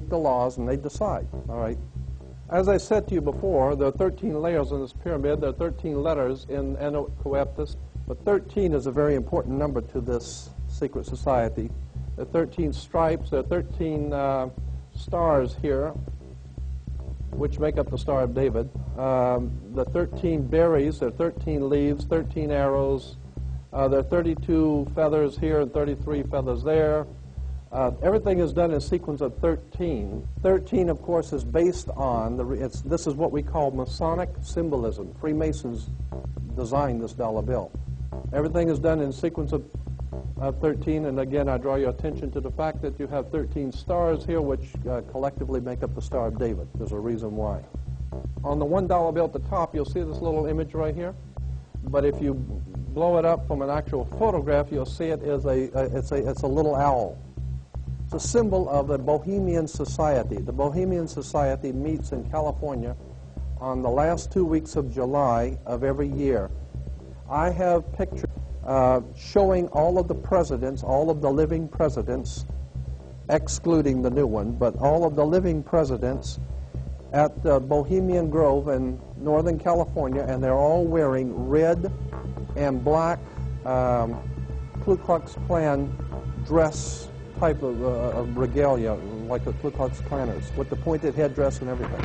make the laws and they decide, all right? As I said to you before, there are 13 layers in this pyramid. There are 13 letters in Coeptus, but 13 is a very important number to this secret society. There are 13 stripes, there are 13 stars here, which make up the Star of David. The 13 berries, there are 13 leaves, 13 arrows. There are 32 feathers here and 33 feathers there. Everything is done in a sequence of 13. 13, of course, is based on, this is what we call Masonic symbolism. Freemasons designed this dollar bill. Everything is done in a sequence of 13, and again, I draw your attention to the fact that you have 13 stars here, which collectively make up the Star of David. There's a reason why. On the $1 bill at the top, you'll see this little image right here, but if you blow it up from an actual photograph, you'll see it is it's a little owl. It's a symbol of the Bohemian Society. The Bohemian Society meets in California on the last 2 weeks of July of every year. I have pictures showing all of the presidents, all of the living presidents, excluding the new one, but all of the living presidents at the Bohemian Grove in Northern California, and they're all wearing red and black Ku Klux Klan dress type of regalia, like the Ku Klux Klanners, with the pointed headdress and everything.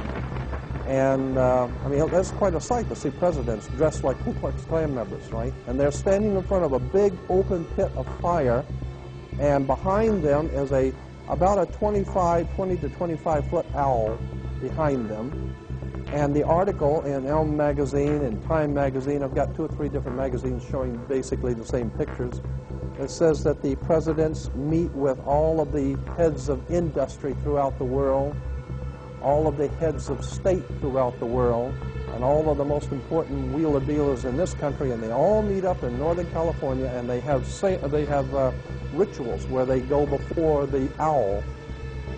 And, I mean, that's quite a sight to see presidents dressed like Ku Klux Klan members, right? And they're standing in front of a big open pit of fire, and behind them is about a 20 to 25-foot owl behind them. And the article in Elm magazine and Time magazine, I've got 2 or 3 different magazines showing basically the same pictures. It says that the presidents meet with all of the heads of industry throughout the world, all of the heads of state throughout the world, and all of the most important wheeler dealers in this country, and they all meet up in Northern California, and they have rituals where they go before the owl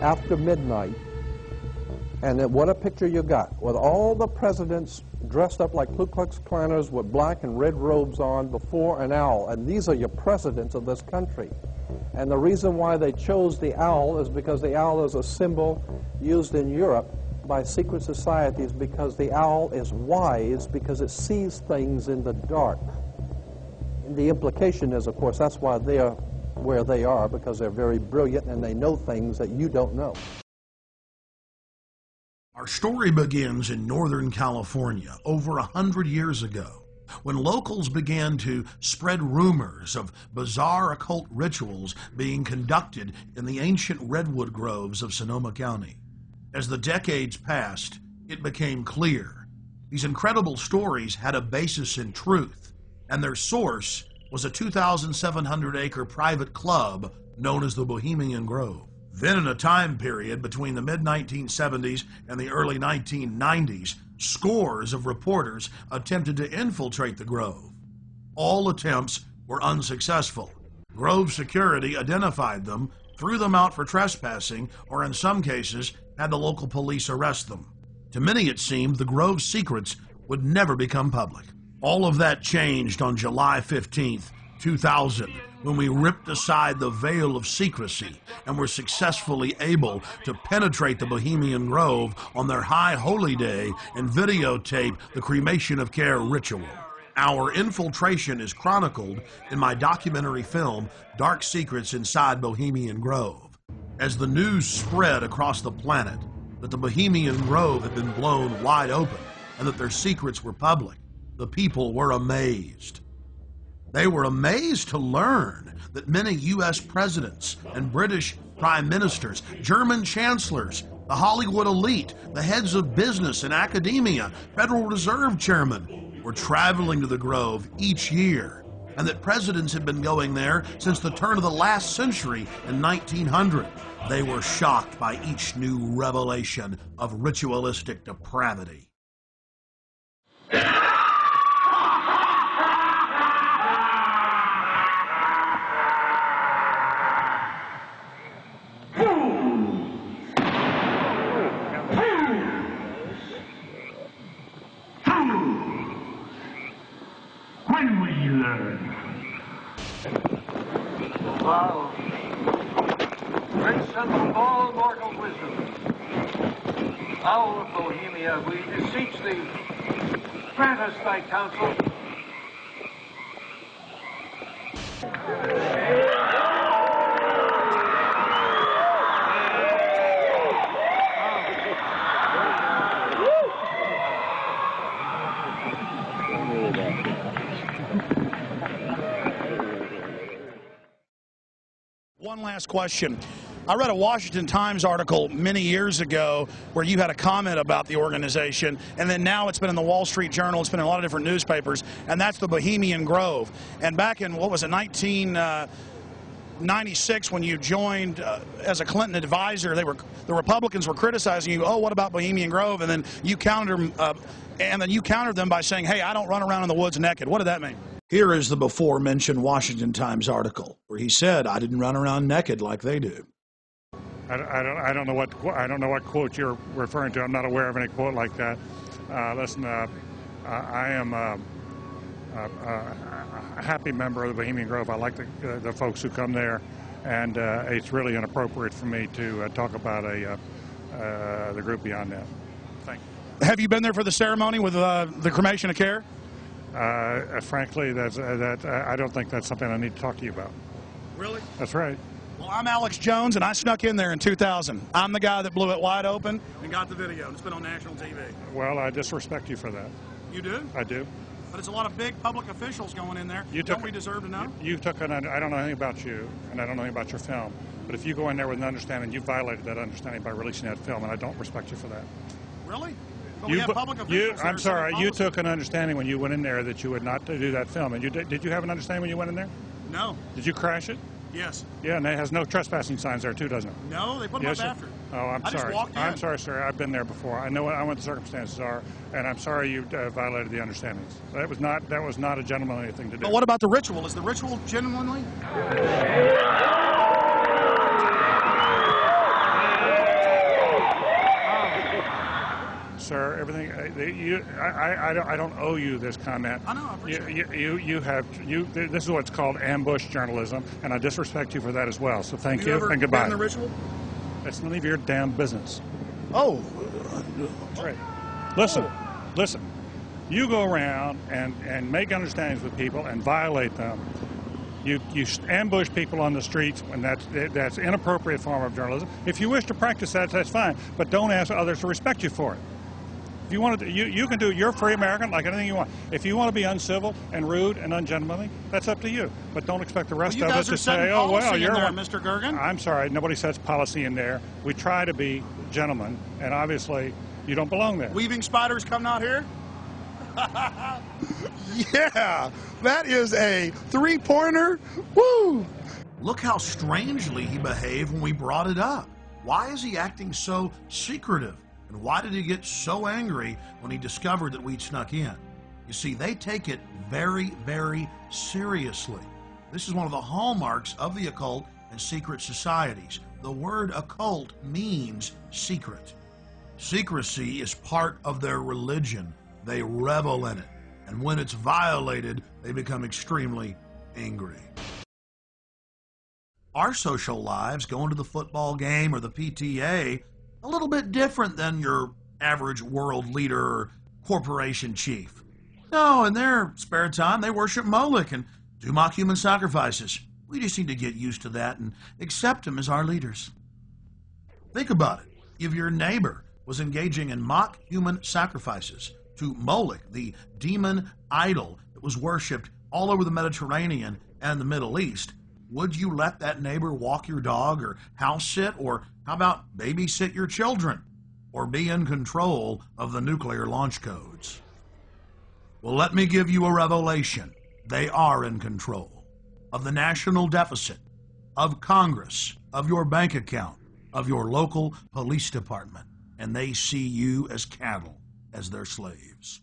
after midnight. And then what a picture you got, with all the presidents dressed up like Ku Klux Klanners with black and red robes on before an owl. And these are your presidents of this country. And the reason why they chose the owl is because the owl is a symbol used in Europe by secret societies, because the owl is wise, because it sees things in the dark. And the implication is, of course, that's why they're where they are, because they're very brilliant and they know things that you don't know. Our story begins in Northern California over 100 years ago, when locals began to spread rumors of bizarre occult rituals being conducted in the ancient redwood groves of Sonoma County. As the decades passed, it became clear these incredible stories had a basis in truth, and their source was a 2,700-acre private club known as the Bohemian Grove. Then, in a time period between the mid-1970s and the early 1990s, scores of reporters attempted to infiltrate the Grove. All attempts were unsuccessful. Grove security identified them, threw them out for trespassing, or in some cases, had the local police arrest them. To many, it seemed the Grove's secrets would never become public. All of that changed on July 15th, 2000, when we ripped aside the veil of secrecy and were successfully able to penetrate the Bohemian Grove on their high holy day and videotape the cremation of care ritual. Our infiltration is chronicled in my documentary film, Dark Secrets Inside Bohemian Grove. As the news spread across the planet that the Bohemian Grove had been blown wide open and that their secrets were public, the people were amazed. They were amazed to learn that many U.S. presidents and British prime ministers, German chancellors, the Hollywood elite, the heads of business and academia, Federal Reserve chairmen were traveling to the Grove each year, and that presidents had been going there since the turn of the last century in 1900. They were shocked by each new revelation of ritualistic depravity. When will you learn? Wow. Let's and all mortal wisdom. Owl of Bohemia, we beseech thee, grant us thy counsel. One last question. I read a Washington Times article many years ago where you had a comment about the organization, and then now it's been in the Wall Street Journal, it's been in a lot of different newspapers, and that's the Bohemian Grove. And back in, what was it, 1996, when you joined as a Clinton advisor, the Republicans were criticizing you, oh, what about Bohemian Grove? And then you countered them by saying, hey, I don't run around in the woods naked. What did that mean? Here is the before-mentioned Washington Times article where he said, I didn't run around naked like they do. I don't know what quote you're referring to. I'm not aware of any quote like that. Listen, I am a happy member of the Bohemian Grove. I like the folks who come there, and it's really inappropriate for me to talk about the group beyond that. Thank you. Have you been there for the ceremony with the cremation of care? Frankly, I don't think that's something I need to talk to you about. Really? That's right. Well, I'm Alex Jones, and I snuck in there in 2000. I'm the guy that blew it wide open and got the video. It's been on national TV. Well, I disrespect you for that. You do? I do. But it's a lot of big public officials going in there. Don't we deserve to know? I don't know anything about you, and I don't know anything about your film. But if you go in there with an understanding, you violated that understanding by releasing that film, and I don't respect you for that. Really? But we have public officials. I'm sorry. You took an understanding when you went in there that you would not do that film. And did you have an understanding when you went in there? No. Did you crash it? Yes. Yeah, and it has no trespassing signs there too, doesn't it? No, they put them up after. Oh, I'm sorry. Just walked in. I'm sorry, sir. I've been there before. I know what the circumstances are, and I'm sorry you violated the understandings. That was not a gentlemanly thing to do. But what about the ritual? Is the ritual gentlemanly? Sir, everything. I don't owe you this comment. I know. I appreciate it. This is what's called ambush journalism, and I disrespect you for that as well. So thank you and goodbye. Been in the ritual? That's none of your damn business. Oh, that's right. Listen. You go around and make understandings with people and violate them. You ambush people on the streets, and that's inappropriate form of journalism. If you wish to practice that, that's fine, but don't ask others to respect you for it. If you want to, you can do. You're a free American, like anything you want. If you want to be uncivil and rude and ungentlemanly, that's up to you. But don't expect the rest of us to say, "Oh, well, you're there, Mr. Gergen." I'm sorry, nobody sets policy in there. We try to be gentlemen, and obviously, you don't belong there. Weaving spiders come out here. Yeah, that is a three-pointer. Woo! Look how strangely he behaved when we brought it up. Why is he acting so secretive? And why did he get so angry when he discovered that we'd snuck in? You see, they take it very, very seriously. This is one of the hallmarks of the occult and secret societies. The word occult means secret. Secrecy is part of their religion. They revel in it. And when it's violated, they become extremely angry. Our social lives, going to the football game or the PTA, a little bit different than your average world leader or corporation chief. No, in their spare time, they worship Moloch and do mock human sacrifices. We just need to get used to that and accept them as our leaders. Think about it. If your neighbor was engaging in mock human sacrifices to Moloch, the demon idol that was worshipped all over the Mediterranean and the Middle East, would you let that neighbor walk your dog or house sit, or how about babysit your children, or be in control of the nuclear launch codes? Well, let me give you a revelation. They are in control of the national deficit, of Congress, of your bank account, of your local police department, and they see you as cattle, as their slaves.